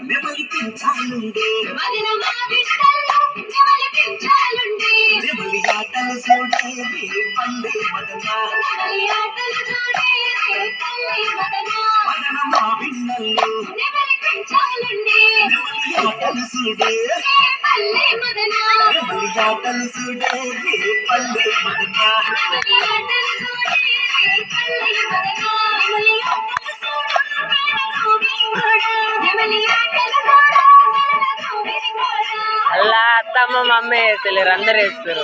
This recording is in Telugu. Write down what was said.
నెమలిపించాలుండే నెమలి ఆటలు చూడే పల్లె మదన మదన మా పిన్నలు నెమలి ఆటలు చూడే నెమలి ఆటలు చూడే పల్లె మదన అలా అత్తమ్మ మమ్మీ వేస్తలేరు, అందరు వేస్తారు.